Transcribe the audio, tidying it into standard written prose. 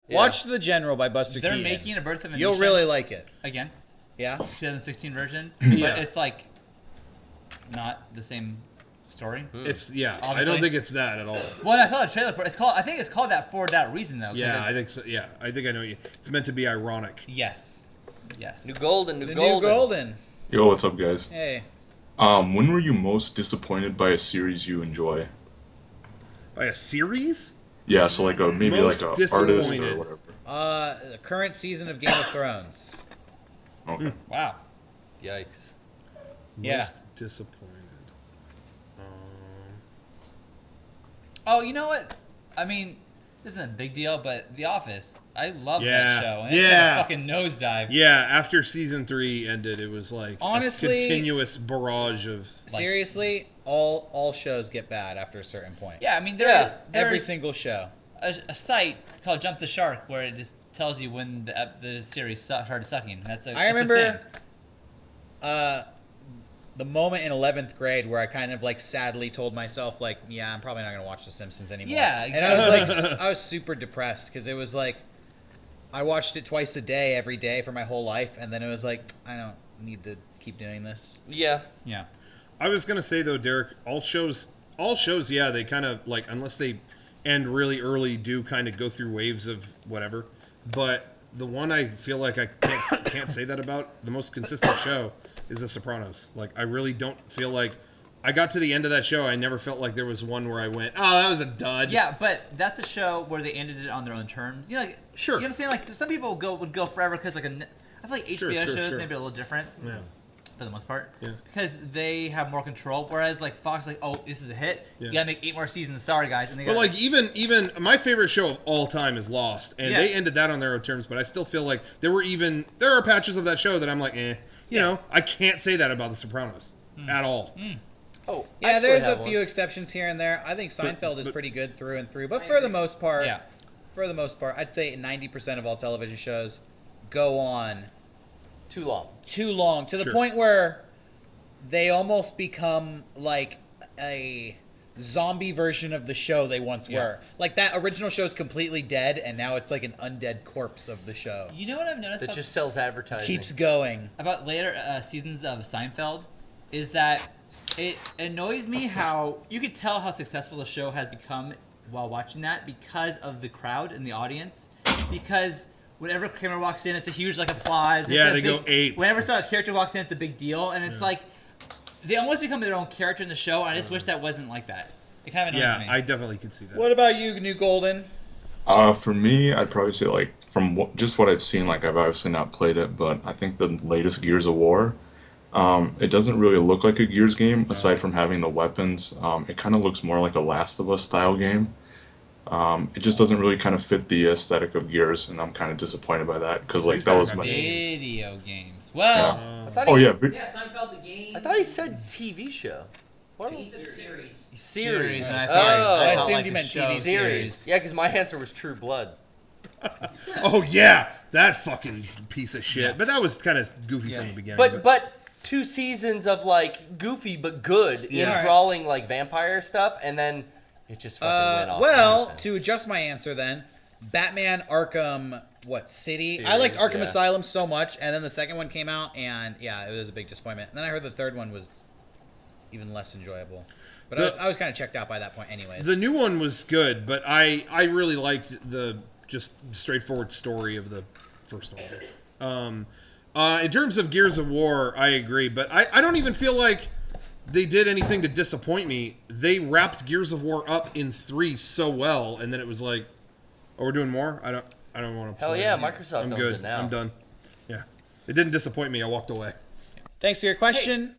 Watch The General by Buster They're Keaton. making a Birth of a You'll Nation really like it. again. Yeah? 2016 version. Yeah. But it's like not the same story. It's I Obviously. don't think it's that at all. Well, I saw the trailer for it. I think it's called that for that reason, though. 'cause Yeah, I it's- think so. Yeah, I think I know you. It's meant to be ironic. Yes. New Golden. The New Golden. Yo, what's up, guys? Hey. When were you most disappointed by a series you enjoy? By a series? Yeah, so like maybe Most like a artist disappointed. or whatever. The current season of Game of Thrones. Okay. Wow. Yikes. Yeah. Most disappointed. Oh, you know what? I mean, this isn't a big deal, but The Office. I love Yeah. that show. And Yeah. It's a fucking nosedive. Yeah, after season 3 ended, it was like Honestly- a continuous barrage of. Seriously, all shows get bad after a certain point. Yeah, I mean, Yeah, Every there's single show. a site called Jump the Shark where it just tells you when the series started sucking. I that's a remember thing. the moment in 11th grade where I kind of like sadly told myself like, yeah, I'm probably not going to watch The Simpsons anymore. Yeah, And I was exactly. like, I was super depressed because it was like, I watched it twice a day, every day for my whole life. And then it was like, I don't need to keep doing this. Yeah. Yeah. I was gonna say though, Derek, all shows, yeah, they kind of like unless they end really early, do kind of go through waves of whatever. But the one I feel like I can't say that about, the most consistent show is The Sopranos. Like I really don't feel like I got to the end of that show. I never felt like there was one where I went, oh, that was a dud. Yeah, but that's a show where they ended it on their own terms. You know, like, Sure. You know what I'm saying? Like some people would go forever because like I feel like HBO shows sure. maybe a little different. Yeah. For the most part, Yeah. because they have more control. Whereas like Fox, like, oh, this is a hit. Yeah. You gotta make 8 more seasons. Sorry, guys. And they But gotta, like even my favorite show of all time is Lost, and Yeah. they ended that on their own terms. But I still feel like there are patches of that show that I'm like, you know, I can't say that about The Sopranos at all. Oh, I Yeah, actually there's have a one. few exceptions here and there. I think Seinfeld is but- pretty good through and through. But for the most part, Yeah. I'd say 90% of all television shows go on Too long. too long to the Sure. point where they almost become like a zombie version of the show they once were. Like that original show is completely dead, and now it's like an undead corpse of the show. you know what I've noticed That about, just sells advertising. Keeps going. about later seasons of Seinfeld is that it annoys me how you could tell how successful the show has become while watching that because of the crowd and the audience. Because whenever camera walks in, it's a huge like applause. It's Yeah, a they go ape. Whenever a character walks in, it's a big deal, and it's like they almost become their own character in the show. And I just wish that wasn't like that. It kind of annoys Yeah, me. I definitely could see that. What about you, New Golden? For me, I'd probably say like from just what I've seen, like I've obviously not played it, but I think the latest Gears of War, it doesn't really look like a Gears game aside from having the weapons. It kind of looks more like a Last of Us style game. It just doesn't really kind of fit the aesthetic of Gears, and I'm kind of disappointed by that because like that was my. Video games. Well, I thought Oh he, yeah, Seinfeld the game. I thought he said TV show. What He was said series. Series. Sorry. Oh, I felt assumed like you the meant show TV series. Yeah, because my answer was True Blood. Oh yeah, that fucking piece of shit. But that was kind of goofy from the beginning. But 2 seasons of like goofy but good, Yeah. enthralling like vampire stuff, and then it just fucking went off. Well, the deep to end. adjust my answer then, Batman Arkham City? I liked Series, Arkham yeah. Asylum so much, and then the second one came out, and yeah, it was a big disappointment. And then I heard the third one was even less enjoyable. But I was kind of checked out by that point anyways. the new one was good, but I really liked the just straightforward story of the first one. In terms of Gears of War, I agree, but I don't even feel like they did anything to disappoint me. They wrapped Gears of War up in 3 so well, and then it was like, oh, we're doing more? I don't want to Hell play yeah, it. Microsoft I'm owns good. it now. I'm done. Yeah. It didn't disappoint me. I walked away. Thanks for your question.